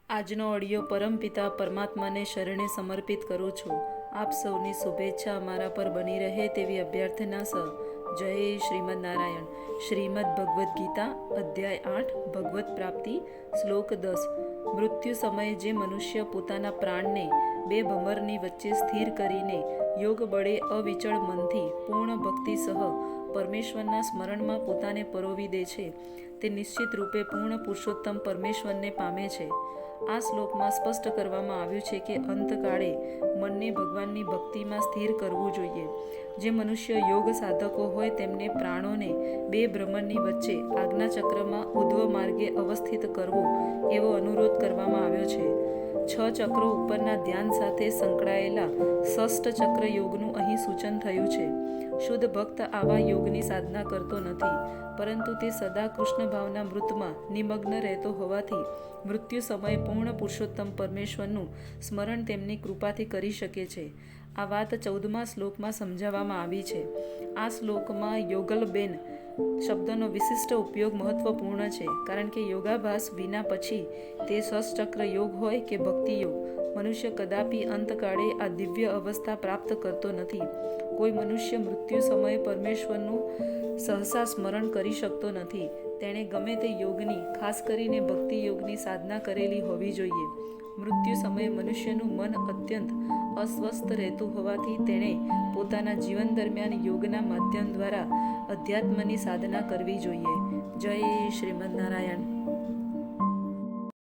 આજનો ઓડિયો પરમપિતા પરમાત્માને શરણે સમર્પિત કરું છું. આપ સૌની શુભેચ્છા અમારા પર બની રહે તેવી અભ્યર્થના સહ. જય શ્રીમદ નારાયણ. શ્રીમદ ભગવદ્ ગીતા અધ્યાય 8 ભગવત પ્રાપ્તિ શ્લોક 10. મૃત્યુ સમયે જે મનુષ્ય પોતાના પ્રાણને બે ભમરની વચ્ચે સ્થિર કરીને યોગ બળે અવિચળ મનથી પૂર્ણ ભક્તિ સહ પરમેશ્વરના સ્મરણમાં પોતાને પરોવી દે છે, તે નિશ્ચિત રૂપે પૂર્ણ પુરુષોત્તમ પરમેશ્વરને પામે છે. આ શ્લોકમાં સ્પષ્ટ કરવામાં આવ્યું છે કે અંતકાળે મનને ભગવાનની ભક્તિમાં સ્થિર કરવું જોઈએ. જે મનુષ્ય યોગ સાધકો હોય તેમને પ્રાણોને બે ભ્રમરની વચ્ચે આજ્ઞાચક્રમાં ઉધ્વ માર્ગે અવસ્થિત કરવો એવો અનુરોધ કરવામાં આવ્યો છે. 6 ચક્રો ઉપરના ધ્યાન સાથે સંકળાયેલા ષષ્ઠ ચક્ર યોગનું અહીં સૂચન થયું છે. શુદ્ધ ભક્ત આવા યોગની સાધના કરતો નથી, પરંતુ તે સદા કૃષ્ણ ભાવના મૃતમાં નિમગ્ન રહેતો હોવાથી મૃત્યુ સમયે પૂર્ણ પુરુષોત્તમ પરમેશ્વરનું સ્મરણ તેમની કૃપાથી કરી શકે છે. આ વાત 14મા શ્લોકમાં સમજાવવામાં આવી છે. આ શ્લોકમાં યોગલબેન શબ્દનો વિશિષ્ટ ઉપયોગ મહત્વપૂર્ણ છે, કારણ કે યોગાભ્યાસ વિના પછી તે ષષ્ઠચક્ર યોગ હોય કે ભક્તિ યોગ, મનુષ્ય કદાપી અંતકાળે આ દિવ્ય અવસ્થા પ્રાપ્ત કરતો નથી. કોઈ મનુષ્ય મૃત્યુ સમયે પરમેશ્વરનું સહસા સ્મરણ કરી શકતો નથી. તેણે ગમે તે યોગની, ખાસ કરીને ભક્તિ યોગની સાધના કરેલી હોવી જોઈએ. મૃત્યુ સમયે મનુષ્યનું મન અત્યંત અસ્વસ્થ રહેતું હોવાથી તેણે પોતાના જીવન દરમિયાન યોગના માધ્યમ દ્વારા અધ્યાત્મની સાધના કરવી જોઈએ. જય શ્રીમદ નારાયણ.